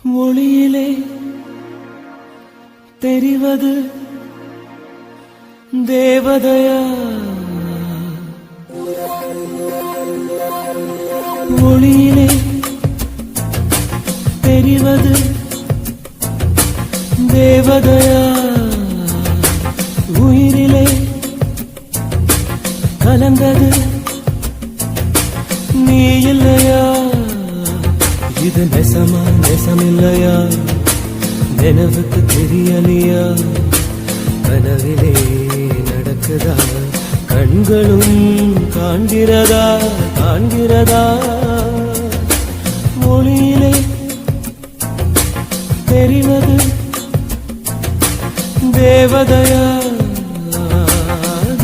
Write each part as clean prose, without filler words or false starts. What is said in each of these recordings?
ஒளியிலே தெரிவது தேவதையா? ஒளியிலே தெரிவது தேவதையா? உயிரிலே கலந்தது நீ இல்லையா? இது நெசமா நெசமில்லையா? நினைவுக்கு தெரியலையா? கனவிலே நடக்குதா? கண்களும் காண்கிறதா? காண்கிறதா? மொழியிலே தெரிவது தேவதையா?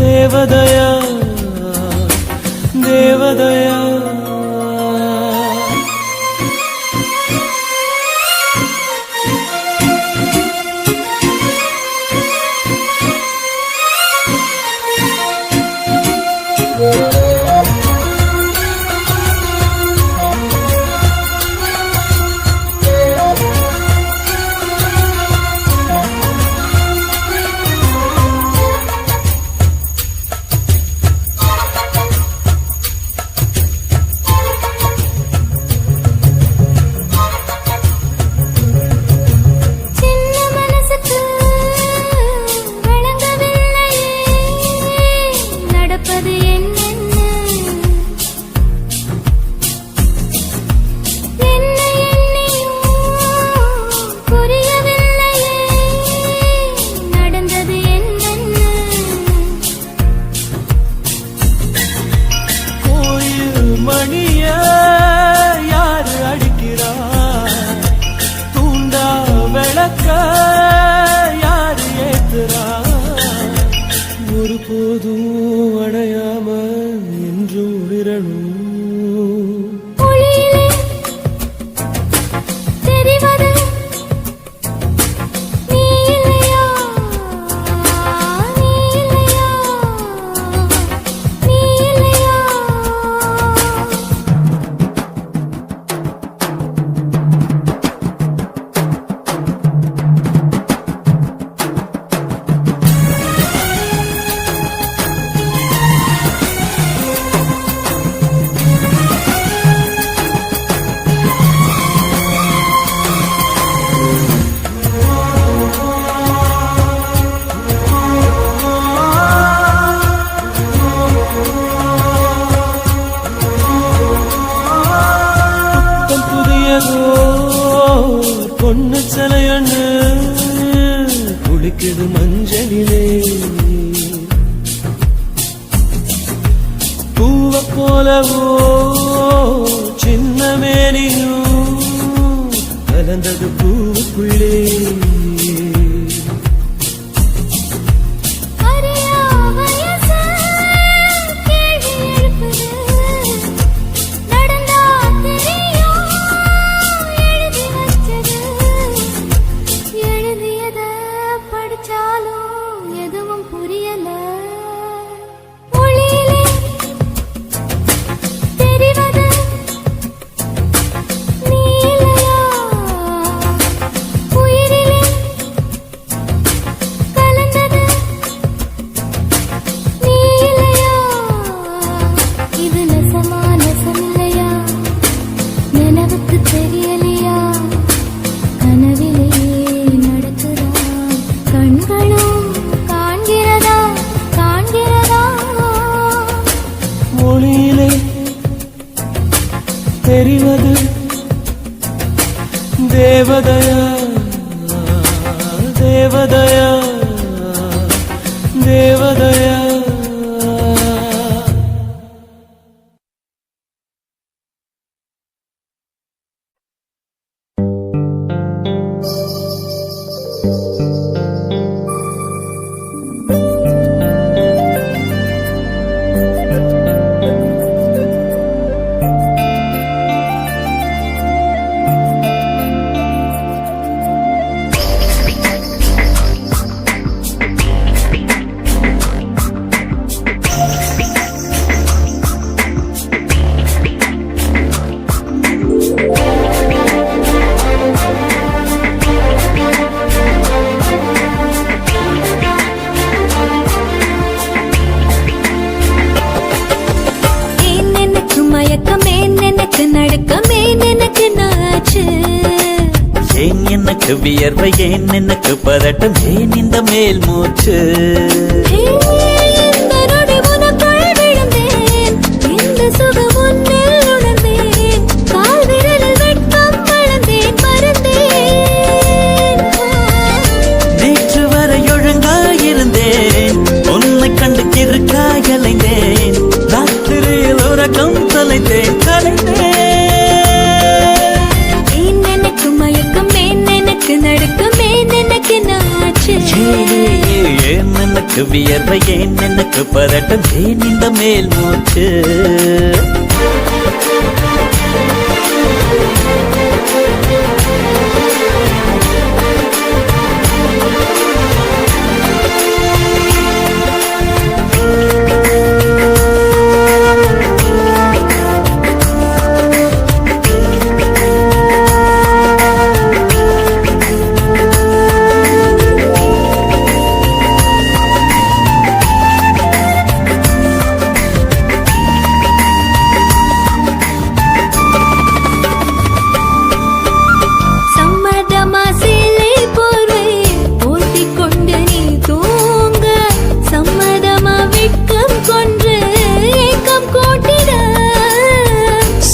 தேவதையா? தேவதையா? ஒருபோதும் அடையாம என்று உளிரணும். பொண்ணு சிலையண்ணு குளிக்குது மஞ்சளிலே, பூவ போலவோ சின்ன மேனியும் கலந்தது பூவுக்குள்ளே. மொழியிலே தெரிவது தேவதையா? தேவதையா? தேவதையா? எனக்கு வியர்வை ஏன் எனக்கு பதட்டம் ஏன் இந்த மேல் மூச்சு இந்த நொடி உனக்குள் விழுந்தேன் இந்த சுகம் உன்னில் உணர்ந்தேன் கால் விரலில் வெட்கம் வளர்ந்தேன் மறந்தேன் நேற்று வரை ஒழுங்காயிருந்தேன் உன்னை கண்டு கிறுக்காய் அலைந்தேன் ராத்திரியில் உறக்கம் தொலைத்தேன் கலைந்தேன் நடுக்கமே எனக்கு நாச்சு ஏன் எனக்கு வியர்வை ஏன் எனக்கு பதட்டம் ஏன் இந்த மேல் மூச்சு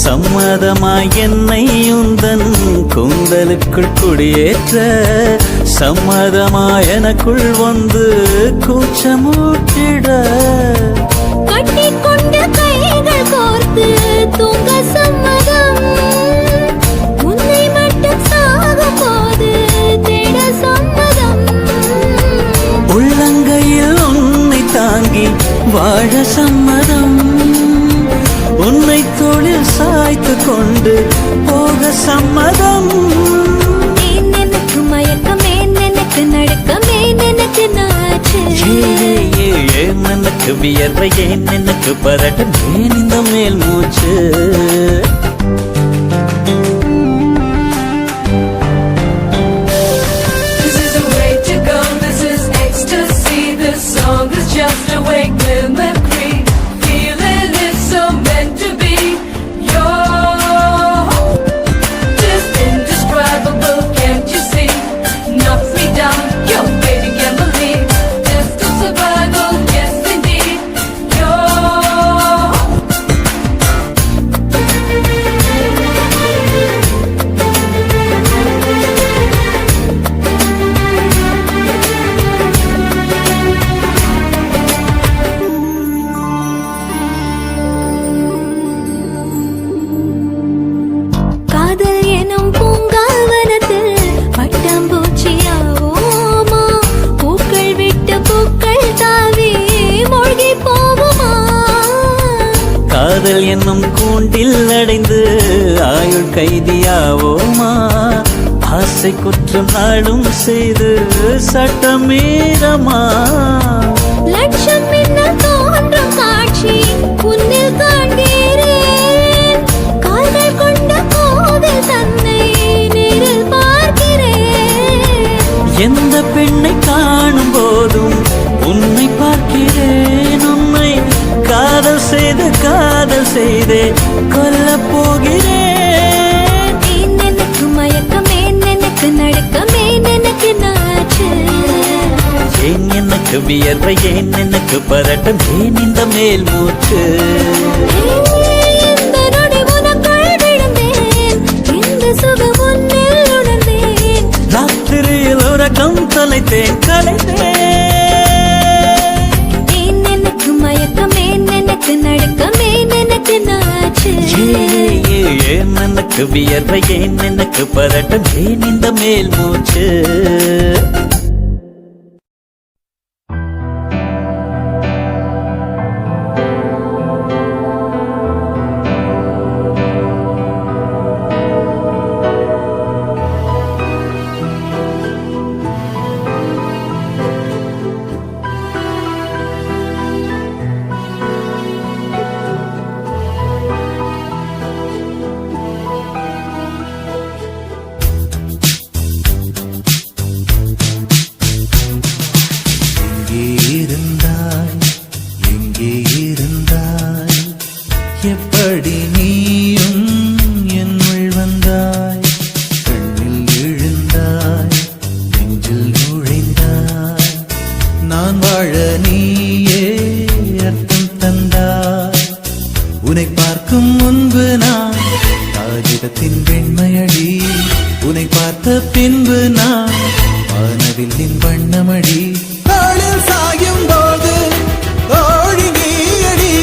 சம்மதமாய் என்னை உந்தன் கூந்தலுக்குள் குடியேற்ற சம்மதமாய் எனக்குள் வந்து கூச்சமூட்டிட கட்டிக்கொண்டு கைகள் கோர்த்து தூங்க சம்மதம் உன்னை மட்டும் சாக போது தேட சம்மதம் உள்ளங்கையில் உன்னை தாங்கி வாழ சம்மதம் உன்னை தோளில் சாய்த்து கொண்டு போக சம்மதம் எனக்கு மயக்கமே எனக்கு நடுக்கமே எனக்கு நாச்சு ஏன் எனக்கு வியர்வை ஏன் எனக்கு பதட்டம் ஏன் இந்த மேல் மூச்சு This is the way to go, this is ecstasy. This song is just a wake mimicry. Feeling is so meant to be. You're just indescribable, can't you see? Knock me down, your baby can't believe. Just a survival, yes indeed. You're காதல் எனும் பூங்காவனத்தில் பட்டாம்பூச்சியாவோமா பூக்கள் விட்டு பூக்கள் தாவி மூழ்கி போகுமா காதல் என்னும் கூண்டில் அடைந்து ஆயுள் கைதியாவோமா ஆசை குற்றம் நாளும் செய்து சட்டமீறமா லட்சம் மின்னல் தோன்றும் காட்சி உன்னில் காண்கிறேன் கால்கள் கொண்ட கோவில் தன்னை நேரில் பார்க்கிறேன் எந்த பெண்ணை காணும் போதும் உன்னை பார்க்கிறேன் உன்னை காதல் செய்தே கொல்ல போகிறேன் எனக்கு மயக்கமே எனக்கு நடுக்கமே எனக்கு நாச்சு ஏன் எனக்கு வியர்வை ஏன் எனக்கு பதட்டம் ஏன் இந்த மேல் மூச்சு இந்த நொடி உனக்குள் விழுந்தேன் இந்த சுகம் உன்னில் உணர்ந்தேன் ராத்திரியில் உறக்கம் தொலைத்தேன் கலைந்தேன் எனக்கு மயக்கமே எனக்கு நடுக்கமே எனக்கு நாச்சு ஏன் எனக்கு வியர்வை ஏன் எனக்கு பதட்டம் ஏன் இந்த மேல் மூச்சு பெண்மையடி உன்னை பார்த்த பின்பு நான் வானவில்லின் வண்ணமடி தாளில் சாயும் போது தோழி நீயடி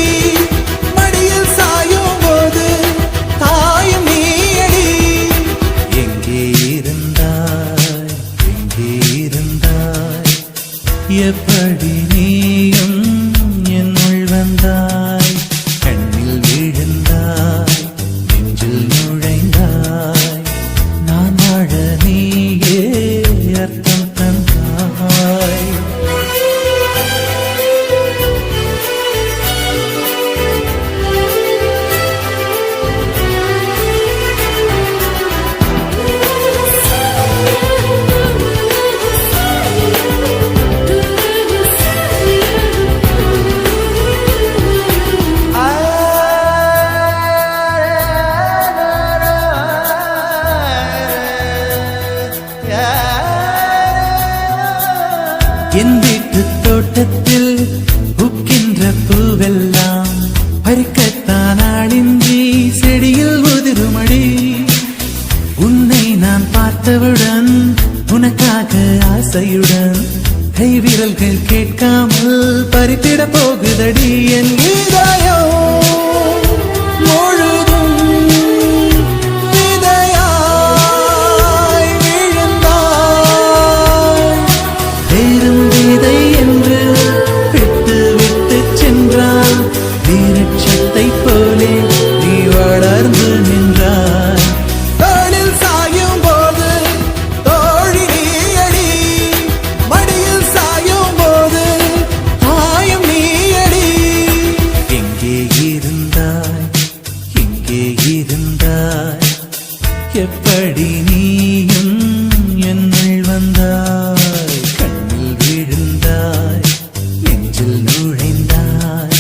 மடியில் சாயும் போது தாயும் நீயடி எங்கே இருந்தாய் எங்கே இருந்தாய் எப்படி நீயும் என்னுள் வந்தாய் கண்ணில் விழுந்தாய் நெஞ்சில் நுழைந்தாய் நான் வாழ நீயே அர்த்தம் தந்தாய் என் வீட்டு தோட்டத்தில் பூக்கின்ற பூவெல்லாம் பறிக்கத்தான் ஆளின்றி செடியில் உதிருமடி உன்னை நான் பார்த்தவுடன் உனக்காக ஆசையுடன் கைவிரல்கள் கேட்காமல் பறித்திட போகுதடி என் இதயம் முழுதும் விதையாய் விழுந்தாய் வேறும் விதை என்று விட்டு விட்டு சென்றால் வீரட்சத்தை போலே நீ வளர்ந்து நின்றாய் தாளில் சாயும் போது தோழி நீயடி மடியில் சாயும் போது தாயும் நீயடி எங்கே இருந்தாய் எங்கே இருந்தாய் எப்படி நீயும் என்னுள் வந்தாய் கண்ணில் விழுந்தாய் நெஞ்சில் நுழைந்தாய்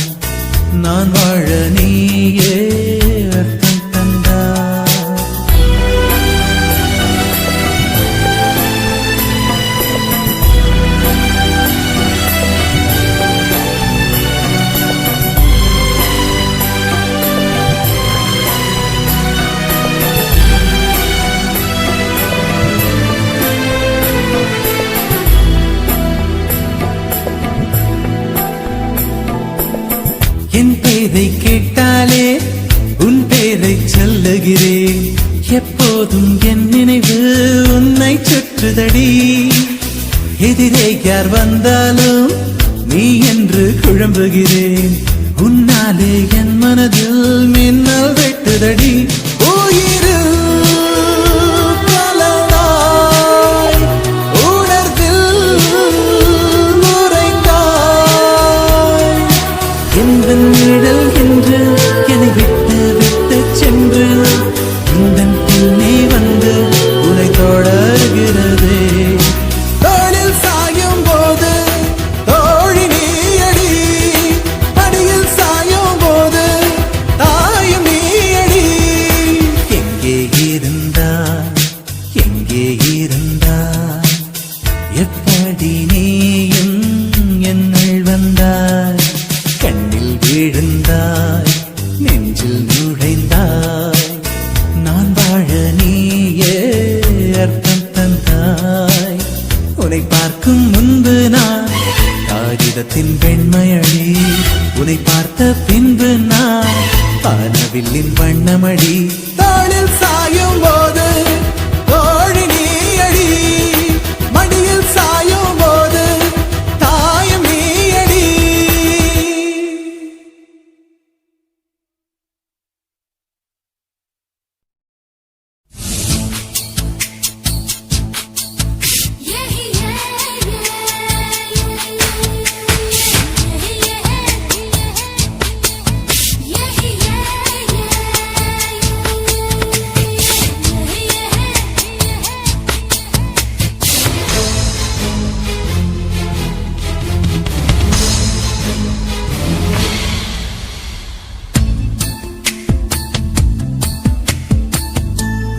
நான் வாழ நீயே அர்த்தம் தந்தாய் என் பேரை கேட்டாலே உன் பேரை சொல்லுகிறேன் எப்போதும் என் நினைவு உன்னை சுற்றுதடி எதிரே யார் வந்தாலும் நீ என்று குழம்புகிறேன் உன்னாலே என் மனதில் மின்னல் வெட்டுதடி உயிரில் கலந்தாய் உணர்வில் நுரைந்தாய் எந்தன் நிழல் என்று என்னை விட்டு விட்டு சென்று உந்தன் பின்னே வந்து உன்னை தொடர்கிறதே தோளில் சாயும் போது தோழி நீயடி மடியில் சாயும் போது தாயும் நீயடி எங்கே இருந்தாய் எங்கே இருந்தாய் எப்படி நீயும் என்னுள் வந்தாய் கண்ணில் விழுந்தாய் நெஞ்சில் நுழைந்தாய் நான் வாழ நீயே அர்த்தம் தந்தாய் உன்னை பார்க்கும் முன்பு நான் காகிதத்தின் வெண்மையடி உன்னை பார்த்த பின்பு நான் வானவில்லின் வண்ணமடி தாளில் சாயும் போது தோழி நீயடி மடியில் சாயும் போது தாயும் நீயடி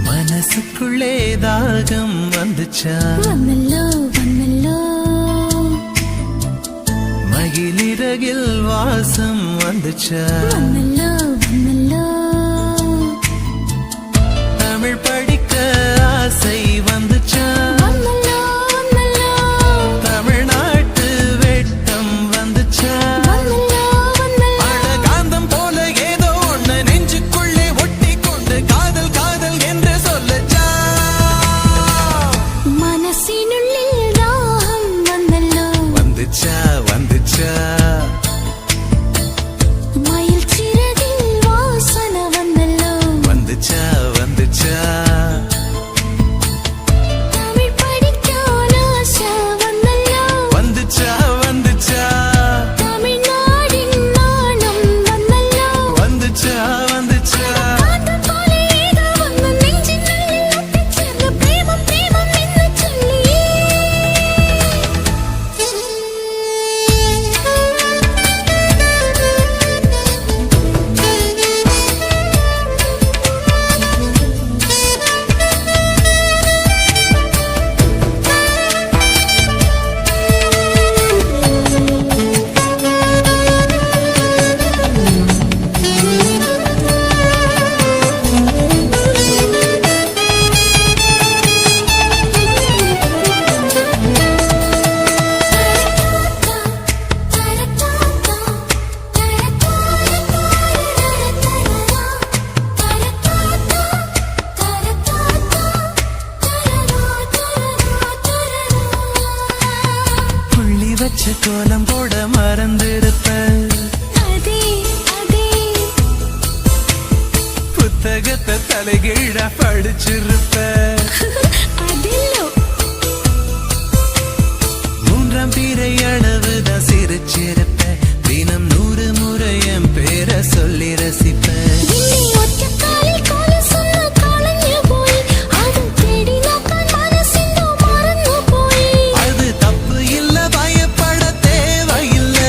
மனசுக்குள்ளே தாகம் வந்துச்சா வந்தல்லோ வந்தல்லோ மகிழிறகில் வாசம் வந்துச்சா வந்தல்லோ வந்தல்லோ தமிழ் படி வச்ச கோலம் போட மறந்திருப்ப அதே அதே புத்தகத்தை தலைகீழா படிச்சிருப்ப அதில்லோ மூன்றாம் பிறை அளவுதான் சிரிச்சிருப்ப தினம் 100 முறை என் பேரை சொல்லி ரசிப்ப இன்னி ஒற்ற காலில் கால சொன்ன காலஞ்சு போய் அது தேடி நோக்கான் மனசிந்தோ மறந்து போய் அது தப்பு இல்ல பயப்பட தேவையில்ல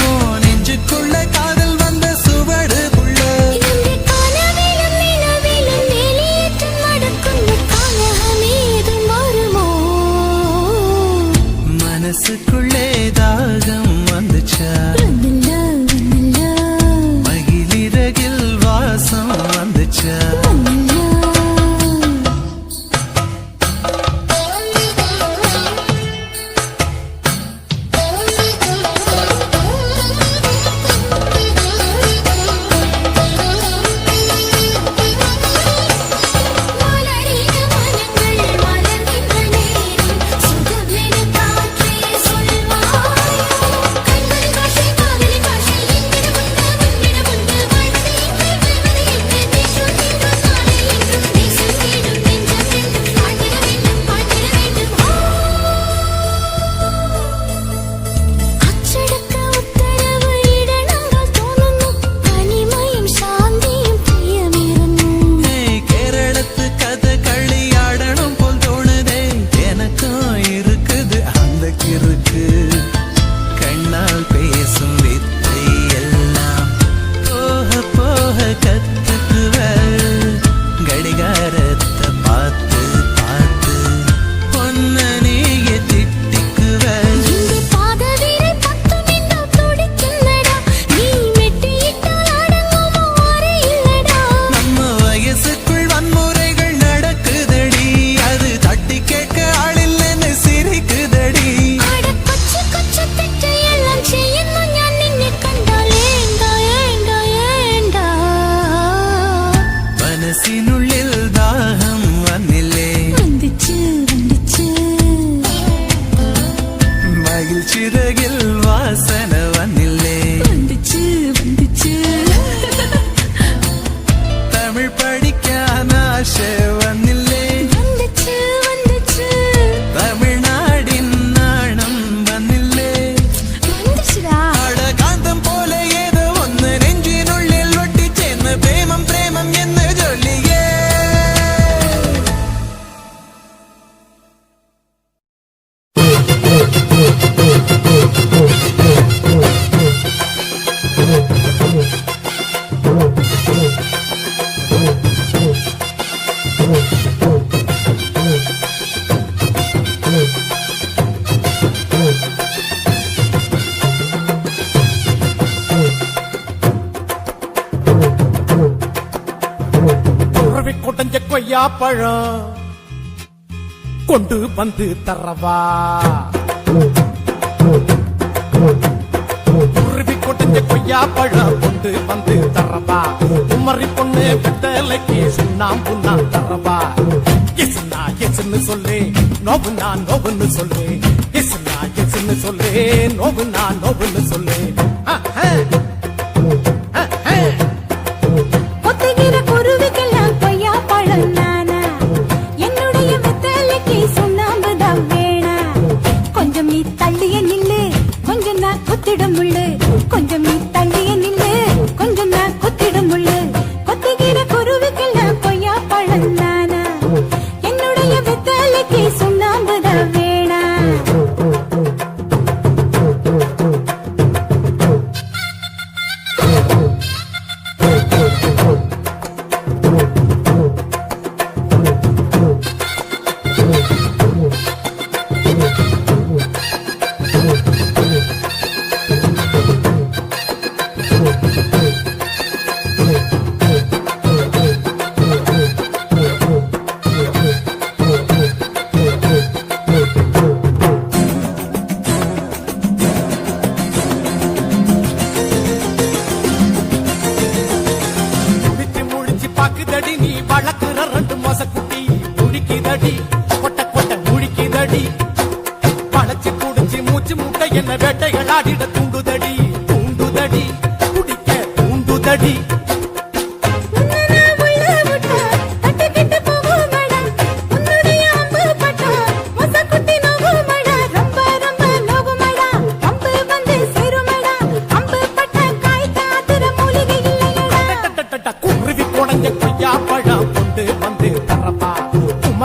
உன் நெஞ்சுக்குள்ள காதல் வந்த சுவடு புள்ள இந்த காலவிலும் நிலவிலும் வெளியேற்றம் நடக்கும் காலமேதும் வருமோ மனசுக்குள்ளே தாகம் வந்துச்சா வந்தல்ல வந்தல்ல மகிழிறகில் வாசம் வந்துச்சா மலரின மனங்கள் மலர்கின்ற நேரம் சுகமென காற்றே சொல்வாய் கண்கள் காட்சி காதலி காட்சி எங்கிட முண்டு வாழ்க்கை எங்கள் வெல்வது என்று பேசுகின்ற காலை என்றும் பேசும் வீடும் நெஞ்சம் என்றும் வாழ்ந்திட வேண்டும் அச்சடக்க உத்தரவு இடனங்கள் தோணுന്നു தனிமையும் சாந்தியும் பிரியமிருന്നു கேரளத்து கதை களியாடணும் போல் தோணுதே எனக்கும் இருக்குது அந்த கிறுக்கு கண்ணால் பேசும் வித்தை எல்லாம் போக போக கத்துக்குவ கடிகாரத்தை பார்த்து பார்த்து பொன்ன நீய திட்டிக்குவ இந்த பாதவிரல் பத்தும் இந்த துடிக்குள்ளடா நீ மெட்டியிட்டால் அடங்குமோ அறையில்லடா நம்ம வயசுக்குள் வன்முறைகள் நடக்குதடி அது தட்டி கேட்க ஆளில்லைன்னு சிரிக்குதடி அட கொச்சு கொச்சு தெற்றை எல்லாம் செய்யணும் ஞான் நின்னை கண்டால் ஏண்டா ஏண்டா ஏண்டா மனசினுள்ளில் தாகம் வந்தில்லே வந்துச்சு வந்துச்சு மகிழ்ச்சிறகில் வாசனை வந்தில்லே வந்துச்சு வந்துச்சு தமிழ் படிக்கான ஆசை வந்தில்லே வந்துச்சு வந்துச்சு தமிழ்நாடின் நாணம் வந்தில்லே வந்துச்சுடா அட காந்தம் போல ஏதோ ஒன்று நெஞ்சினுள்ளில் ஒட்டி சேர்ந்த பிரேமம் பிரேமம் என்ன சொல்லியே உறவி கொடைஞ்ச கொய்யா பழம் கொண்டு வந்து தரவா உருவி கொடைஞ்ச கொய்யா பழம் கொண்டு வந்து தரவா உமரி பொண்ணு பித்தலைக்கு சுண்ணாம்பு நான் தரவா எஸ்னா எஸ்ன்னு சொல்லு நோவுனா நோவுன்னு சொல்லு எஸ்னா எஸ்ன்னு சொல்லு நோவுனா நோவுன்னு சொல்லு ஒத்துகிற குருவிக்கெல்லாம் கொய்யா பழம் நானா என்னுடைய வெத்தலைக்கு சுண்ணாம்புதான் வேணா கொஞ்சம் நீ தள்ளிய நில்லு கொஞ்சம் நான் குத்திடும் முள்ளு கொஞ்சம் நீ தள்ளிய நில்லு கொஞ்சம் நான் குத்திடும் முள்ளு கொத்துகிற குருவிக்கெல்லாம் கொய்யா பழம் நானா என்னுடைய வெத்தலைக்கு சுண்ணாம்புதான் வேணா என்ன வேட்டை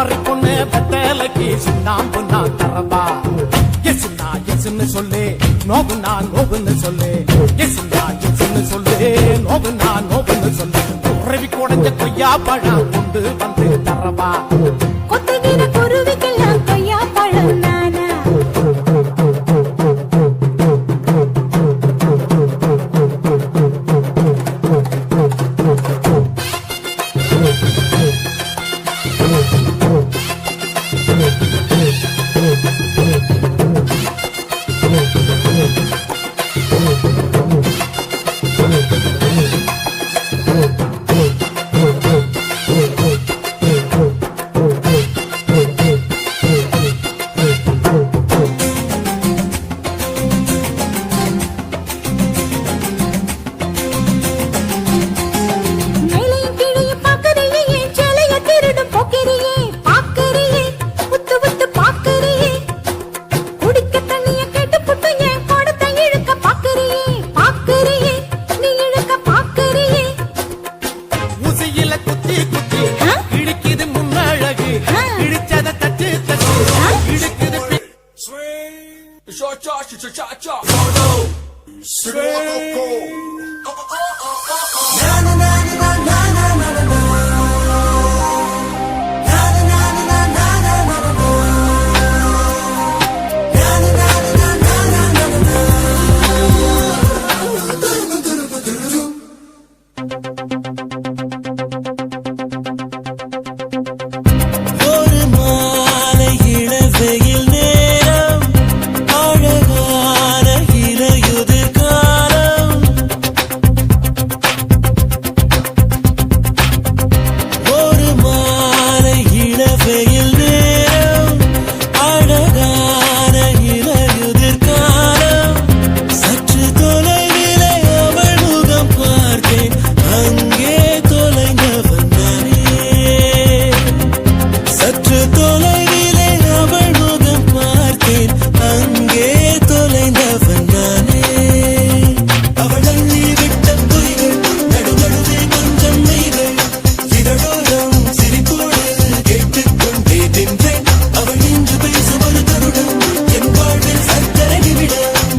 குமரி பொண்ணு வெத்தலைக்கு சுண்ணாம்பு நான் தரவா எசுனா எசுன்னு சொல்லு நோவுனா நோவுன்னு சொல்லு எசுனா எசுன்னு சொல்லு நோவுனா நோவுன்னு சொல்லு உறவி குடைஞ்ச கொய்யா பழம் கொண்டு வந்து தரவா கொத்துகிற குருவிக்கெல்லாம் கொய்யா பழம் நானா மேலையும் கீழையும் பார்க்கறியே, என் சேலைய திருடும் போக்கிரியே, பார்க்கறியே, உத்து உத்து பார்க்கறியே. குடிக்க தண்ணிய கேட்டுப்புட்டு என் குடத்தை இழுக்க பார்க்கறியே, பார்க்கறியே, நீ இழுக்க பார்க்கறியே. ஊசியில குத்தி குத்தி ஆ? இடிக்குது முன்னழகு ஆ. இடிச்சத தட்டு தட்டு ஆ? இடுக்குது ஒரு மாலை இளவெயில் நேரம் அழகான இலையுதிர் காலம் ஒரு மாலை இளவெயில் நேரம் அழகான இலையுதிர் காலம் சற்று தொலைவிலே அவள் முகம் பார்த்தேன் அங்கே தொலைந்தவன் நானே சற்று தொலைவிலே அவள் முகம் பார்த்தேன் அங்கே தொலைந்தவன் நானே அவள் அள்ளி விட்ட பொய்கள் நடுநடுவே கொஞ்சம் மெய்கள் இதழோரம் சிரிப்போடு கேட்டுக்கொண்டே நின்றேன் அவள் இன்று பேசும் ஒரு தருணம் என் வாழ்வில் சற்றரை நிமிடம்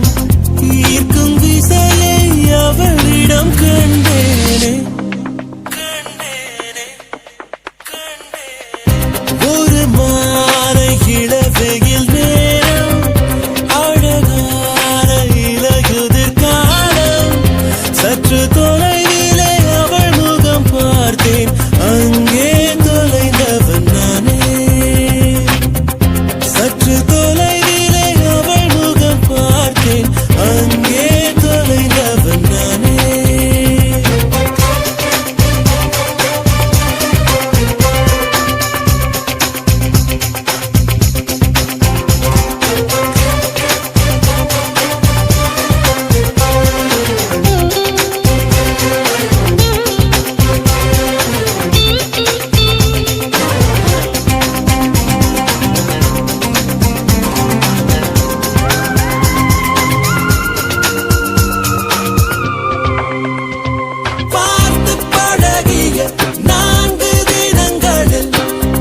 ஈர்க்கும் விசையை அவளிடம் கண்டேனே ஒரு மாலை இளவெயில் நேரம் அழகான இலையுதிர் காலம் சற்று தொலைவிலே அவள் முகம் பார்த்தேன் அங்கே தொலைந்தவன் நானே சற்று தொலைவிலே அவள் முகம் பார்த்தேன் அங்கே தொலைந்தவன் நானே பார்த்து பழகிய 4 தினங்களில்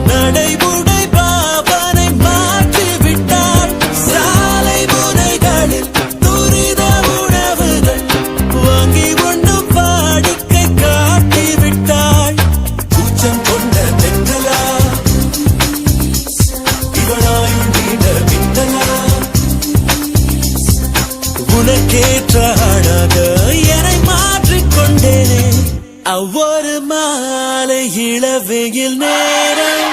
நடைமுறை பாவனை மாற்றிவிட்டாள் சாலை முனைகளில் துரித உணவுகள் வாங்கி உண்ணும் வாடிக்கை காட்டிவிட்டாள் கூச்சம் கொண்ட பெண்களா இவளாயுள் நீண்ட மின்னலா உனக்கேற்ற அழக என்னை மாற்றிக்கொண்டேனே அவ்வொரு மாலை இளவெயில் நேரம்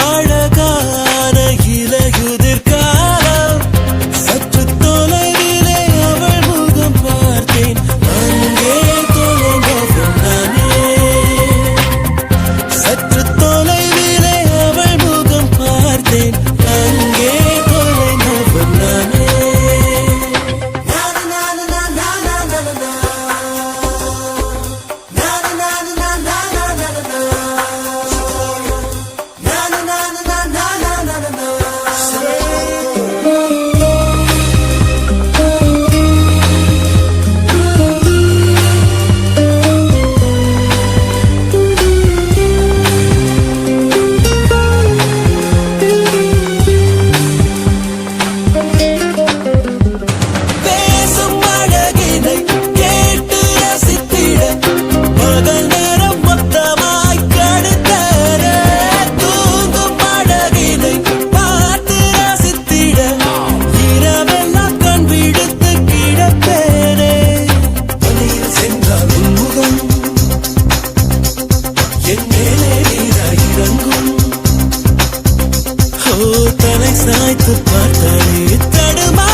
அழகான இலையுதிர் காலம் சற்று தொலைவிலே அவள் முகம் பார்த்தேன் அங்கே தொலைந்தவன் நானே சற்று தொலைவிலே அவள் முகம் பார்த்தேன் அங்கே தொலைந்தவன் நானே தலை சாய்த்து பார்த்தாலே தடுமா